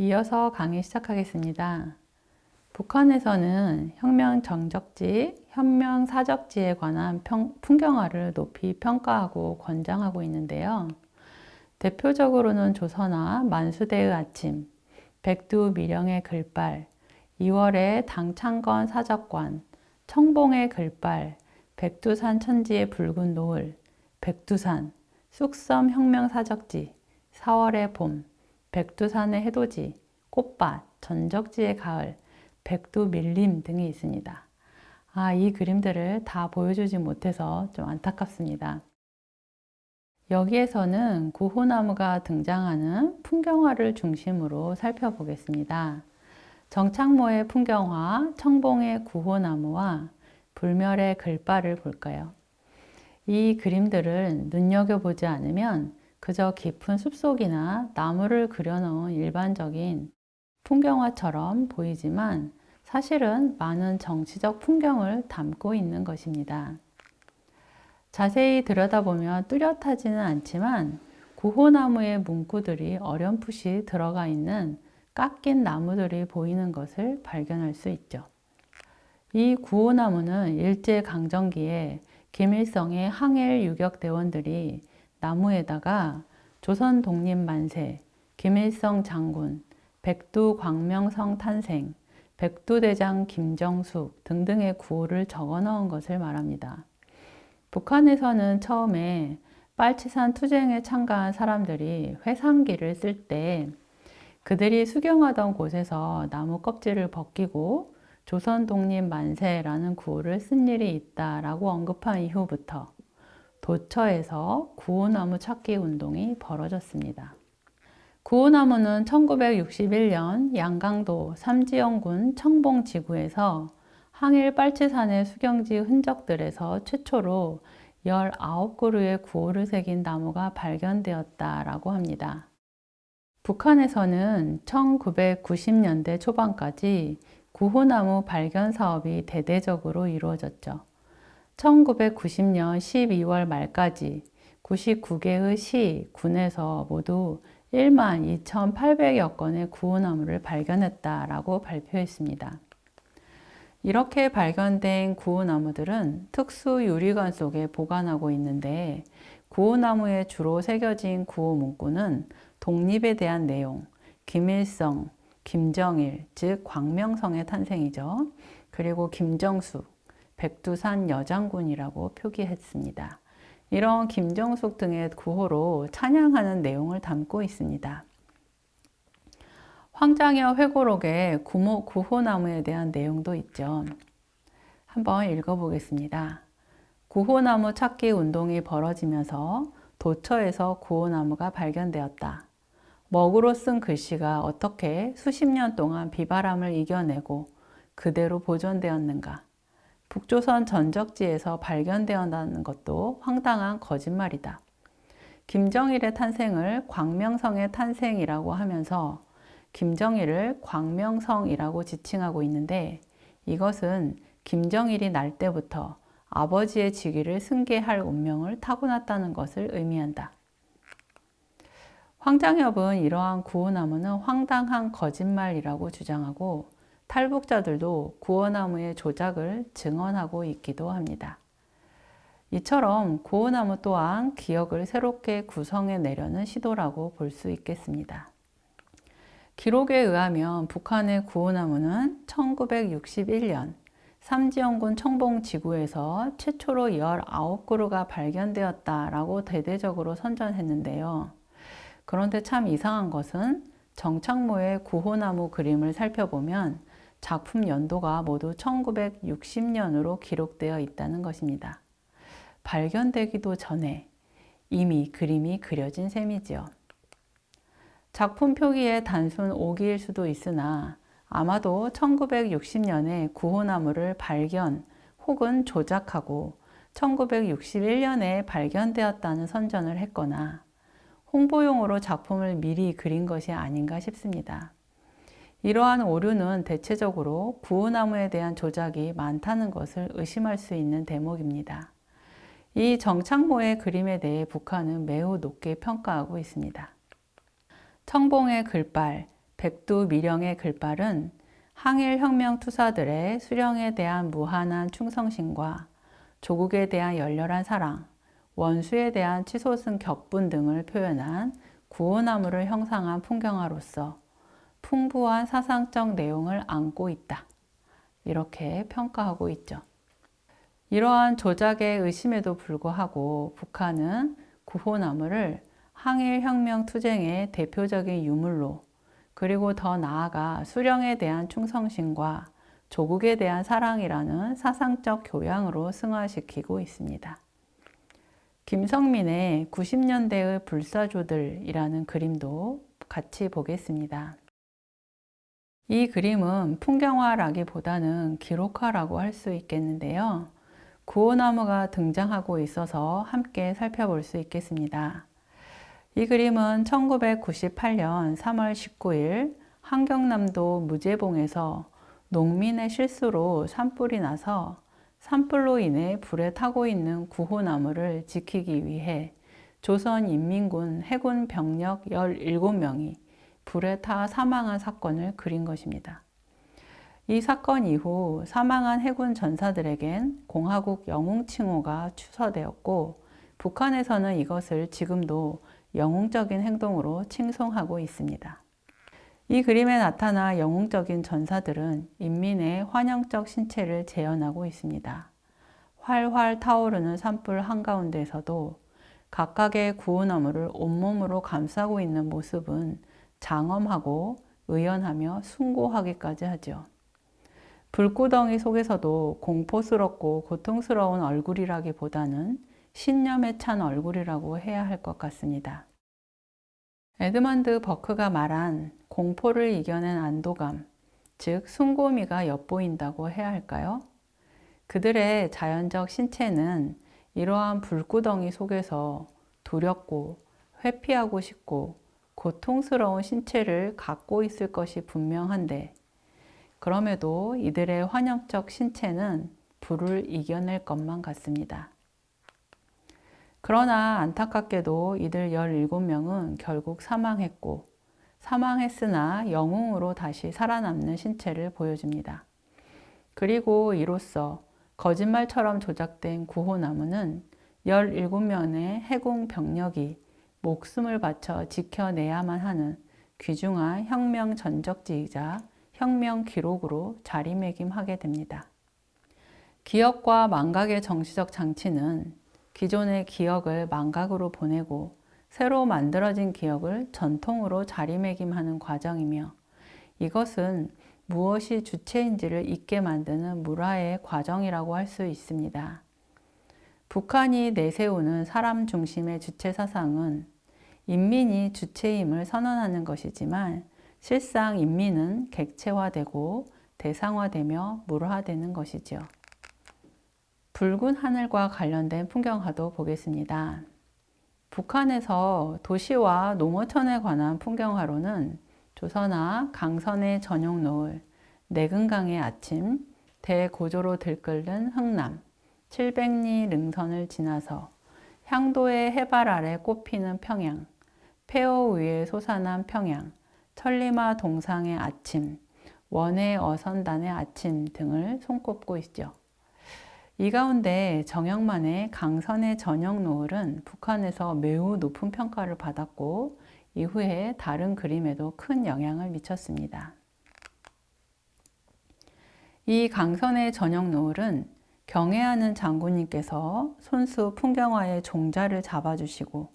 이어서 강의 시작하겠습니다. 북한에서는 혁명 정적지, 혁명 사적지에 관한 풍경화를 높이 평가하고 권장하고 있는데요. 대표적으로는 조선화 만수대의 아침, 백두 미령의 글발, 2월의 당창건 사적관, 청봉의 글발, 백두산 천지의 붉은 노을, 백두산, 쑥섬 혁명 사적지, 4월의 봄, 백두산의 해돋이, 꽃밭, 전적지의 가을, 백두 밀림 등이 있습니다. 이 그림들을 다 보여주지 못해서 좀 안타깝습니다. 여기에서는 구호나무가 등장하는 풍경화를 중심으로 살펴보겠습니다. 정창모의 풍경화, 청봉의 구호나무와 불멸의 글발을 볼까요? 이 그림들을 눈여겨보지 않으면 그저 깊은 숲속이나 나무를 그려놓은 일반적인 풍경화처럼 보이지만 사실은 많은 정치적 풍경을 담고 있는 것입니다. 자세히 들여다보면 뚜렷하지는 않지만 구호나무의 문구들이 어렴풋이 들어가 있는 깎인 나무들이 보이는 것을 발견할 수 있죠. 이 구호나무는 일제강점기에 김일성의 항일 유격대원들이 나무에다가 조선 독립 만세, 김일성 장군, 백두 광명성 탄생, 백두대장 김정숙 등등의 구호를 적어 넣은 것을 말합니다. 북한에서는 처음에 빨치산 투쟁에 참가한 사람들이 회상기를 쓸 때 그들이 수경하던 곳에서 나무 껍질을 벗기고 조선 독립 만세라는 구호를 쓴 일이 있다라고 언급한 이후부터 도처에서 구호나무 찾기 운동이 벌어졌습니다. 구호나무는 1961년 양강도 삼지연군 청봉지구에서 항일 빨치산의 수경지 흔적들에서 최초로 19그루의 구호를 새긴 나무가 발견되었다라고 합니다. 북한에서는 1990년대 초반까지 구호나무 발견 사업이 대대적으로 이루어졌죠. 1990년 12월 말까지 99개의 시, 군에서 모두 12,800여 건의 구호나무를 발견했다라고 발표했습니다. 이렇게 발견된 구호나무들은 특수 유리관 속에 보관하고 있는데 구호나무에 주로 새겨진 구호 문구는 독립에 대한 내용, 김일성, 김정일, 즉 광명성의 탄생이죠. 그리고 김정숙, 백두산 여장군이라고 표기했습니다. 이런 김정숙 등의 구호로 찬양하는 내용을 담고 있습니다. 황장여 회고록에 구호나무에 대한 내용도 있죠. 한번 읽어보겠습니다. 구호나무 찾기 운동이 벌어지면서 도처에서 구호나무가 발견되었다. 먹으로 쓴 글씨가 어떻게 수십 년 동안 비바람을 이겨내고 그대로 보존되었는가? 북조선 전적지에서 발견되었다는 것도 황당한 거짓말이다. 김정일의 탄생을 광명성의 탄생이라고 하면서 김정일을 광명성이라고 지칭하고 있는데 이것은 김정일이 날 때부터 아버지의 직위를 승계할 운명을 타고났다는 것을 의미한다. 황장엽은 이러한 구호나무는 황당한 거짓말이라고 주장하고 탈북자들도 구호나무의 조작을 증언하고 있기도 합니다. 이처럼 구호나무 또한 기억을 새롭게 구성해내려는 시도라고 볼 수 있겠습니다. 기록에 의하면 북한의 구호나무는 1961년 삼지연군 청봉지구에서 최초로 19그루가 발견되었다라고 대대적으로 선전했는데요. 그런데 참 이상한 것은 정창모의 구호나무 그림을 살펴보면 작품 연도가 모두 1960년으로 기록되어 있다는 것입니다. 발견되기도 전에 이미 그림이 그려진 셈이지요. 작품 표기의 단순 오기일 수도 있으나 아마도 1960년에 구호나무를 발견 혹은 조작하고 1961년에 발견되었다는 선전을 했거나 홍보용으로 작품을 미리 그린 것이 아닌가 싶습니다. 이러한 오류는 대체적으로 구호나무에 대한 조작이 많다는 것을 의심할 수 있는 대목입니다. 이 정창모의 그림에 대해 북한은 매우 높게 평가하고 있습니다. 청봉의 글발, 백두미령의 글발은 항일혁명 투사들의 수령에 대한 무한한 충성심과 조국에 대한 열렬한 사랑, 원수에 대한 치솟은 격분 등을 표현한 구호나무를 형상한 풍경화로서 풍부한 사상적 내용을 안고 있다. 이렇게 평가하고 있죠. 이러한 조작의 의심에도 불구하고 북한은 구호나무를 항일혁명 투쟁의 대표적인 유물로, 그리고 더 나아가 수령에 대한 충성심과 조국에 대한 사랑이라는 사상적 교양으로 승화시키고 있습니다. 김성민의 90년대의 불사조들이라는 그림도 같이 보겠습니다. 이 그림은 풍경화라기보다는 기록화라고 할 수 있겠는데요. 구호나무가 등장하고 있어서 함께 살펴볼 수 있겠습니다. 이 그림은 1998년 3월 19일 한경남도 무제봉에서 농민의 실수로 산불이 나서 산불로 인해 불에 타고 있는 구호나무를 지키기 위해 조선인민군 해군 병력 17명이 불에 타 사망한 사건을 그린 것입니다. 이 사건 이후 사망한 해군 전사들에겐 공화국 영웅 칭호가 추서되었고, 북한에서는 이것을 지금도 영웅적인 행동으로 칭송하고 있습니다. 이 그림에 나타난 영웅적인 전사들은 인민의 환영적 신체를 재현하고 있습니다. 활활 타오르는 산불 한가운데에서도 각각의 구호나무를 온몸으로 감싸고 있는 모습은 장엄하고 의연하며 숭고하기까지 하죠. 불구덩이 속에서도 공포스럽고 고통스러운 얼굴이라기보다는 신념에 찬 얼굴이라고 해야 할 것 같습니다. 에드먼드 버크가 말한 공포를 이겨낸 안도감, 즉 숭고미가 엿보인다고 해야 할까요? 그들의 자연적 신체는 이러한 불구덩이 속에서 두렵고 회피하고 싶고 고통스러운 신체를 갖고 있을 것이 분명한데, 그럼에도 이들의 환영적 신체는 불을 이겨낼 것만 같습니다. 그러나 안타깝게도 이들 17명은 결국 사망했고, 사망했으나 영웅으로 다시 살아남는 신체를 보여줍니다. 그리고 이로써 거짓말처럼 조작된 구호나무는 17명의 해군 병력이 목숨을 바쳐 지켜내야만 하는 귀중한 혁명 전적지이자 혁명 기록으로 자리매김하게 됩니다. 기억과 망각의 정치적 장치는 기존의 기억을 망각으로 보내고 새로 만들어진 기억을 전통으로 자리매김하는 과정이며, 이것은 무엇이 주체인지를 잊게 만드는 물화의 과정이라고 할 수 있습니다. 북한이 내세우는 사람 중심의 주체 사상은 인민이 주체임을 선언하는 것이지만, 실상 인민은 객체화되고 대상화되며 물화되는 것이죠. 붉은 하늘과 관련된 풍경화도 보겠습니다. 북한에서 도시와 농어촌에 관한 풍경화로는 조선화 강선의 저녁 노을, 내근강의 아침, 대고조로 들끓는 흥남, 700리 능선을 지나서 향도의 해발 아래 꽃피는 평양, 폐허 위에 솟아난 평양, 천리마 동상의 아침, 원해 어선단의 아침 등을 손꼽고 있죠. 이 가운데 정영만의 강선의 저녁 노을은 북한에서 매우 높은 평가를 받았고, 이후에 다른 그림에도 큰 영향을 미쳤습니다. 이 강선의 저녁 노을은 경애하는 장군님께서 손수 풍경화의 종자를 잡아주시고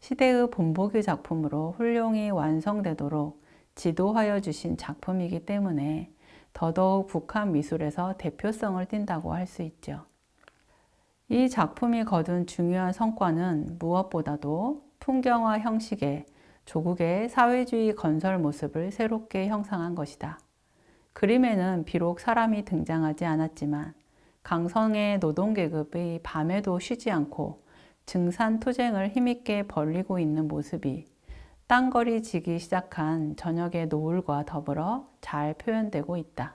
시대의 본보기 작품으로 훌륭히 완성되도록 지도하여 주신 작품이기 때문에 더더욱 북한 미술에서 대표성을 띈다고 할 수 있죠. 이 작품이 거둔 중요한 성과는 무엇보다도 풍경화 형식의 조국의 사회주의 건설 모습을 새롭게 형상한 것이다. 그림에는 비록 사람이 등장하지 않았지만 강성의 노동계급이 밤에도 쉬지 않고 증산 투쟁을 힘있게 벌이고 있는 모습이 땅거리 지기 시작한 저녁의 노을과 더불어 잘 표현되고 있다.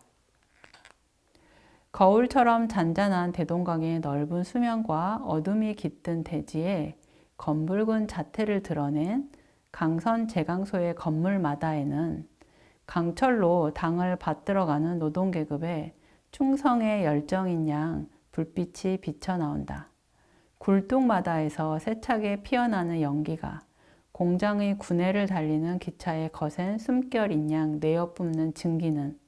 거울처럼 잔잔한 대동강의 넓은 수면과 어둠이 깃든 대지에 검붉은 자태를 드러낸 강선 제강소의 건물마다에는 강철로 당을 받들어가는 노동계급에 충성의 열정인 양 불빛이 비쳐나온다. 굴뚝마다에서 세차게 피어나는 연기가 공장의 구내를 달리는 기차의 거센 숨결인 양 내어뿜는 증기는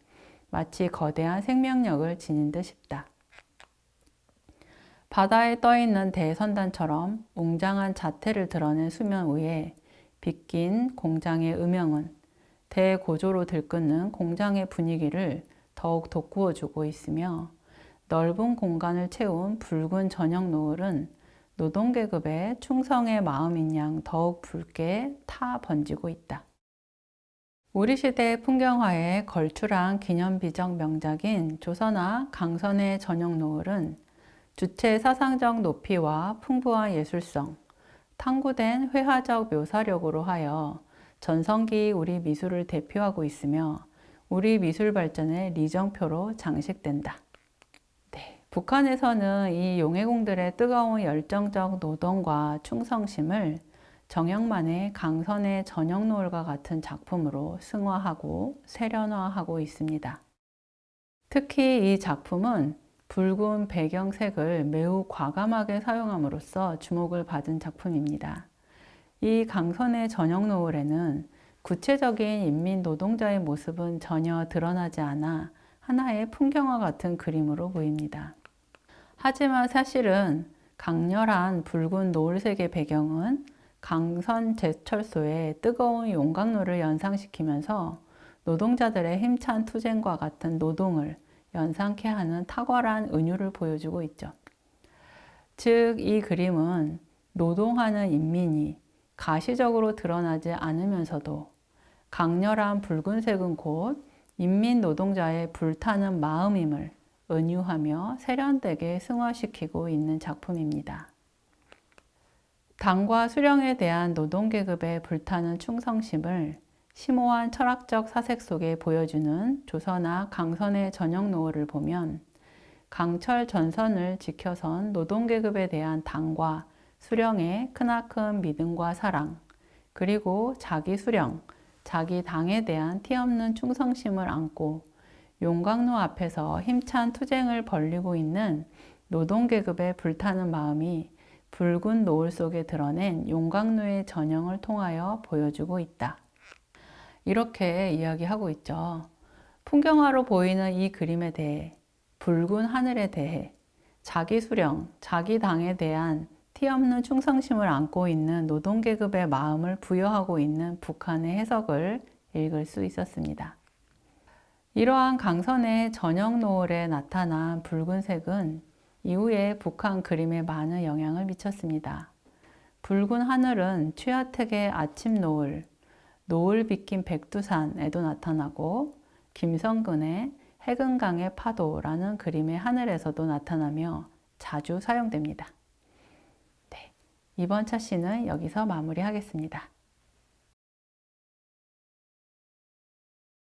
마치 거대한 생명력을 지닌 듯 싶다. 바다에 떠있는 대선단처럼 웅장한 자태를 드러낸 수면 위에 빗긴 공장의 음영은 대고조로 들끓는 공장의 분위기를 더욱 돋구어주고 있으며 넓은 공간을 채운 붉은 저녁 노을은 노동계급의 충성의 마음인 양 더욱 붉게 타 번지고 있다. 우리 시대 풍경화에 걸출한 기념비적 명작인 조선화 강선의 저녁 노을은 주체 사상적 높이와 풍부한 예술성, 탐구된 회화적 묘사력으로 하여 전성기 우리 미술을 대표하고 있으며 우리 미술 발전의 리정표로 장식된다. 북한에서는 이 용해공들의 뜨거운 열정적 노동과 충성심을 정영만의 강선의 저녁 노을과 같은 작품으로 승화하고 세련화하고 있습니다. 특히 이 작품은 붉은 배경색을 매우 과감하게 사용함으로써 주목을 받은 작품입니다. 이 강선의 저녁 노을에는 구체적인 인민 노동자의 모습은 전혀 드러나지 않아 하나의 풍경화 같은 그림으로 보입니다. 하지만 사실은 강렬한 붉은 노을색의 배경은 강선 제철소의 뜨거운 용광로를 연상시키면서 노동자들의 힘찬 투쟁과 같은 노동을 연상케 하는 탁월한 은유를 보여주고 있죠. 즉, 이 그림은 노동하는 인민이 가시적으로 드러나지 않으면서도 강렬한 붉은색은 곧 인민 노동자의 불타는 마음임을 은유하며 세련되게 승화시키고 있는 작품입니다. 당과 수령에 대한 노동계급의 불타는 충성심을 심오한 철학적 사색 속에 보여주는 조선화 강선의 저녁 노을을 보면 강철 전선을 지켜선 노동계급에 대한 당과 수령의 크나큰 믿음과 사랑, 그리고 자기 수령, 자기 당에 대한 티없는 충성심을 안고 용광로 앞에서 힘찬 투쟁을 벌이고 있는 노동계급의 불타는 마음이 붉은 노을 속에 드러낸 용광로의 전형을 통하여 보여주고 있다. 이렇게 이야기하고 있죠. 풍경화로 보이는 이 그림에 대해, 붉은 하늘에 대해, 자기 수령, 자기 당에 대한 티없는 충성심을 안고 있는 노동계급의 마음을 부여하고 있는 북한의 해석을 읽을 수 있었습니다. 이러한 강선의 저녁 노을에 나타난 붉은색은 이후에 북한 그림에 많은 영향을 미쳤습니다. 붉은 하늘은 최하택의 아침 노을, 노을 비킨 백두산에도 나타나고 김성근의 해금강의 파도라는 그림의 하늘에서도 나타나며 자주 사용됩니다. 네, 이번 차시는 여기서 마무리하겠습니다.